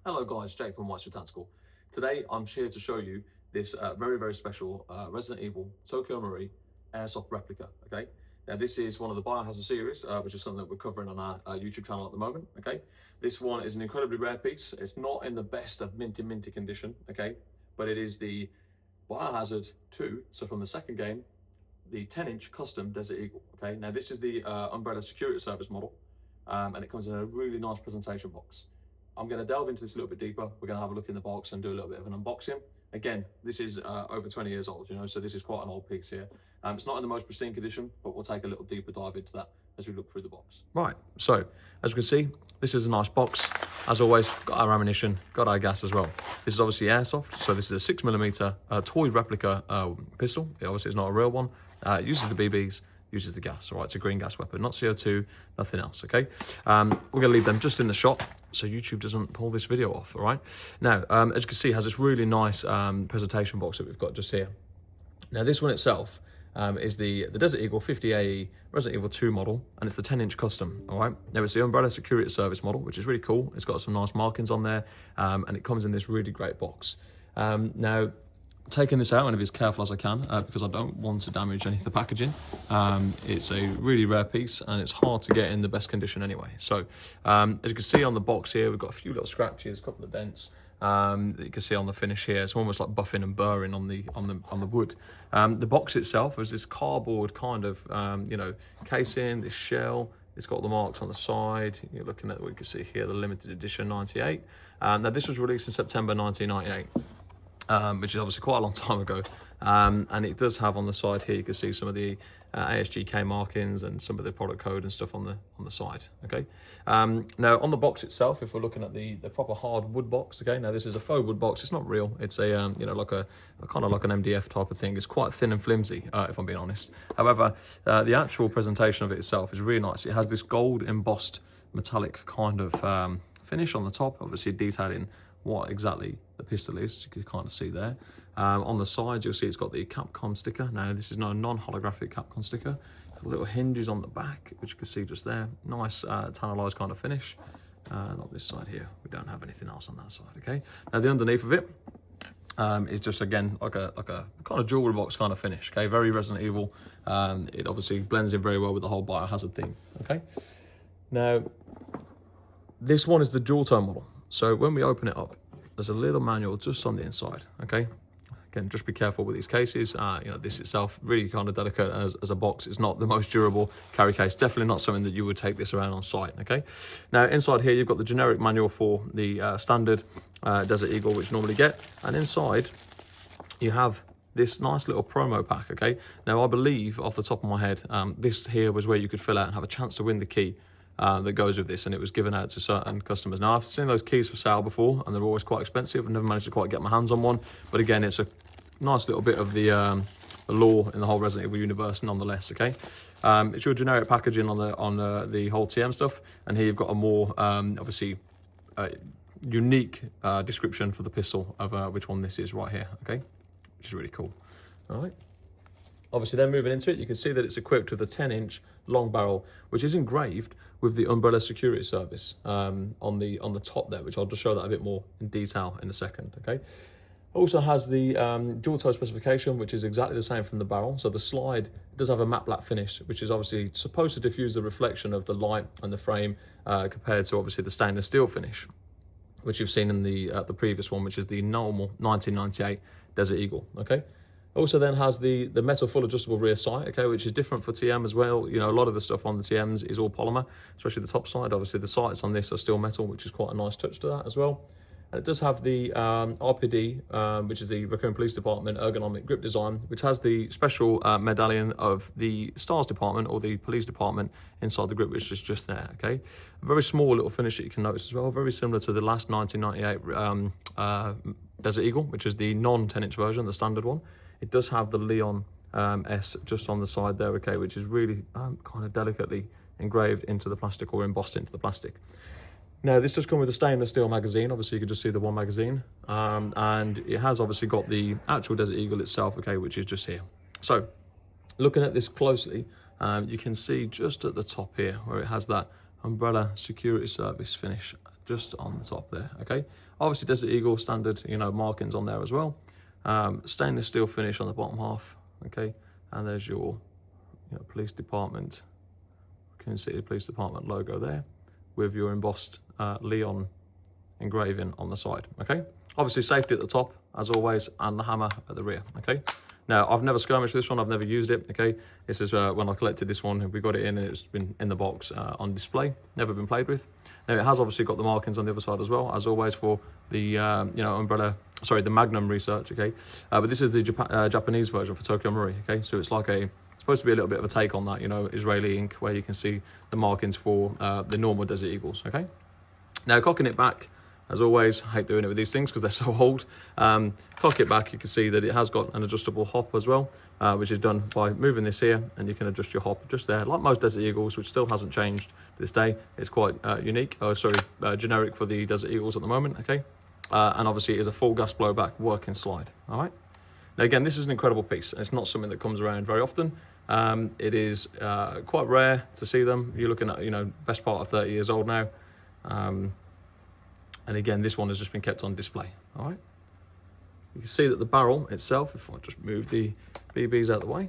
Hello guys, Jake from White Tactical. Today I'm here to show you this very special Resident Evil Tokyo Marui Airsoft replica, okay? Now this is one of the Biohazard series, which is something that we're covering on our YouTube channel at the moment, okay? This one is an incredibly rare piece. It's not in the best of minty condition, okay? But it is the Biohazard 2, so from the second game, the 10-inch custom Desert Eagle, okay? Now this is the Umbrella Security Service model, and it comes in a really nice presentation box. I'm going to delve into this a little bit deeper. We're going to have a look in the box and do a little bit of an unboxing. Again, this is over 20 years old, so this is quite an old piece here. It's not in the most pristine condition, but we'll take a little deeper dive into that as we look through the box. Right, so as you can see, this is a nice box. As always, got our ammunition, got our gas as well. This is obviously Airsoft, so this is a 6mm toy replica pistol. It obviously is not a real one. It uses the BBs, uses the gas, all right? It's a green gas weapon, not CO2, nothing else, okay? We're gonna leave them just in the shop so YouTube doesn't pull this video off, all right? Now, as you can see, it has this really nice presentation box that we've got just here. Now, this one itself is the Desert Eagle 50AE Resident Evil 2 model, and it's the 10-inch custom, all right? Now, it's the Umbrella Security Service model, which is really cool. It's got some nice markings on there, and it comes in this really great box. Now, taking this out, I'm going to be as careful as I can because I don't want to damage any of the packaging. It's a really rare piece and it's hard to get in the best condition anyway. So as you can see on the box here, we've got a few little scratches, a couple of dents that you can see on the finish here. It's almost like buffing and burring on the wood. The box itself is this cardboard kind of casing, this shell. It's got the marks on the side. You're looking at what you can see here, the limited edition 98. Now this was released in September 1998. Which is obviously quite a long time ago, and it does have on the side here, you can see some of the ASGK markings and some of the product code and stuff on the side. Okay, now on the box itself, if we're looking at the proper hard wood box, okay, now this is a faux wood box. It's not real. It's a like a kind of like an MDF type of thing. It's quite thin and flimsy, if I'm being honest. However, the actual presentation of it itself is really nice. It has this gold embossed metallic kind of finish on the top, obviously detailing what exactly the pistol is. You can kind of see there. On the side, you'll see it's got the Capcom sticker. Now, this is no non-holographic Capcom sticker. Little hinges on the back, which you can see just there. Nice tannalized kind of finish. Not this side here. We don't have anything else on that side, okay? Now, the underneath of it is just, again, like a kind of jewelry box kind of finish, okay? Very Resident Evil. It obviously blends in very well with the whole Biohazard theme, okay? Now, this one is the dual tone model. So when we open it up, there's a little manual just on the inside, okay? Again, just be careful with these cases. This itself, really kind of delicate as a box. It's not the most durable carry case. Definitely not something that you would take this around on site, okay? Now, inside here, you've got the generic manual for the standard Desert Eagle, which you normally get. And inside, you have this nice little promo pack, okay? Now, I believe, off the top of my head, this here was where you could fill out and have a chance to win the key that goes with this, and it was given out to certain customers. Now, I've seen those keys for sale before, and they're always quite expensive. I've never managed to quite get my hands on one, but again, it's a nice little bit of the lore in the whole Resident Evil universe, nonetheless. Okay, it's your generic packaging on the whole TM stuff, and here you've got a more obviously unique description for the pistol of which one this is right here. Okay, which is really cool. All right. Obviously, then moving into it, you can see that it's equipped with a 10-inch long barrel, which is engraved with the Umbrella Security Service on the top there, which I'll just show that a bit more in detail in a second, okay? Also has the dual toe specification, which is exactly the same from the barrel. So the slide does have a matte black finish, which is obviously supposed to diffuse the reflection of the light and the frame compared to obviously the stainless steel finish, which you've seen in the previous one, which is the normal 1998 Desert Eagle, okay? Also then has the metal full adjustable rear sight, okay, which is different for TM as well. A lot of the stuff on the TMs is all polymer, especially the top side. Obviously the sights on this are still metal, which is quite a nice touch to that as well. And it does have the RPD, which is the Raccoon Police Department ergonomic grip design, which has the special medallion of the STARS department or the police department inside the grip, which is just there, okay? A very small little finish that you can notice as well, very similar to the last 1998 Desert Eagle, which is the non-10-inch version, the standard one. It does have the Leon S just on the side there, okay, which is really kind of delicately engraved into the plastic or embossed into the plastic. Now, this does come with a stainless steel magazine. Obviously, you can just see the one magazine. And it has obviously got the actual Desert Eagle itself, okay, which is just here. So, looking at this closely, you can see just at the top here where it has that Umbrella Security Service finish just on the top there, okay? Obviously Desert Eagle standard, you know, markings on there as well. Stainless steel finish on the bottom half, okay? And there's your, you know, police department, Kansas City Police Department logo there with your embossed Leon engraving on the side, okay? Obviously safety at the top, as always, and the hammer at the rear, okay? Now, I've never skirmished this one, I've never used it, okay? This is when I collected this one, we got it in and it's been in the box on display, never been played with. Now, it has obviously got the markings on the other side as well, as always for the, you know, the Magnum research, okay? But this is the Japanese version for Tokyo Marui, okay? So it's like it's supposed to be a little bit of a take on that, you know, Israeli ink, where you can see the markings for the normal Desert Eagles, okay? Now, cocking it back, as always, I hate doing it with these things because they're so old. Cock it back, you can see that it has got an adjustable hop as well, which is done by moving this here, and you can adjust your hop just there, like most Desert Eagles, which still hasn't changed to this day. It's quite generic for the Desert Eagles at the moment, okay? And obviously it is a full gas blowback working slide, all right? Now again, this is an incredible piece, and it's not something that comes around very often. It is quite rare to see them. You're looking at, you know, best part of 30 years old now. And again, this one has just been kept on display, all right? You can see that the barrel itself, if I just move the BBs out of the way,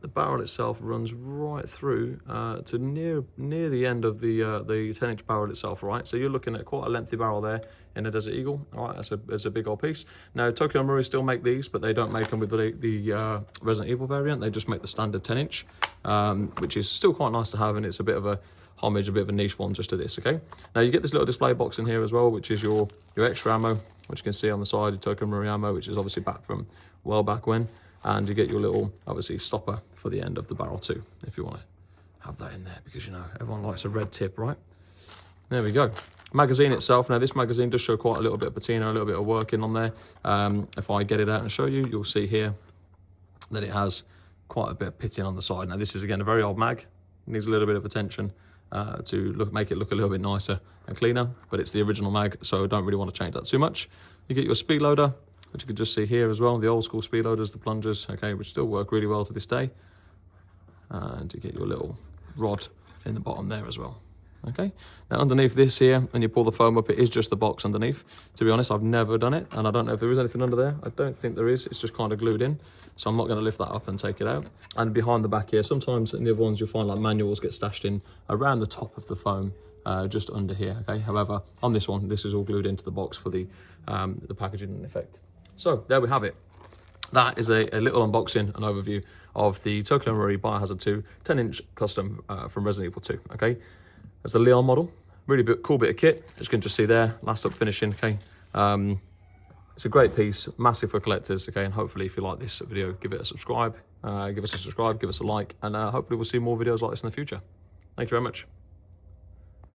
the barrel itself runs right through to near the end of the 10-inch barrel itself, right? So you're looking at quite a lengthy barrel there in a Desert Eagle, all right? That's a big old piece. Now, Tokyo Marui still make these, but they don't make them with the Resident Evil variant. They just make the standard 10-inch, which is still quite nice to have, and it's a bit of a homage, a bit of a niche one just to this, okay? Now you get this little display box in here as well, which is your extra ammo, which you can see on the side, your Tokyo Marui ammo, which is obviously back from well back when, and you get your little, obviously, stopper for the end of the barrel too, if you want to have that in there, because, you know, everyone likes a red tip, right? There we go. Magazine itself, now this magazine does show quite a little bit of patina, a little bit of working on there. If I get it out and show you, you'll see here that it has quite a bit of pitting on the side. Now this is, again, a very old mag, needs a little bit of attention to make it look a little bit nicer and cleaner, but it's the original mag, so don't really want to change that too much. You get your speed loader, which you can just see here as well, the old school speed loaders, the plungers, okay, which still work really well to this day. And you get your little rod in the bottom there as well. Okay, now underneath this here, when you pull the foam up, it is just the box underneath. To be honest, I've never done it, and I don't know if there is anything under there. I don't think there is. It's just kind of glued in, so I'm not going to lift that up and take it out. And behind the back here, sometimes in the other ones you'll find like manuals get stashed in around the top of the foam, just under here. Okay, however, on this one, this is all glued into the box for the packaging and effect. So there we have it. That is a little unboxing and overview of the Tokyo Marui Biohazard 2 10-inch custom from Resident Evil 2. Okay. That's the Leon model, really cool bit of kit, as you can just see there, last up finishing, okay. It's a great piece, massive for collectors, okay, and hopefully if you like this video, give it a subscribe, give us a like, and hopefully we'll see more videos like this in the future. Thank you very much.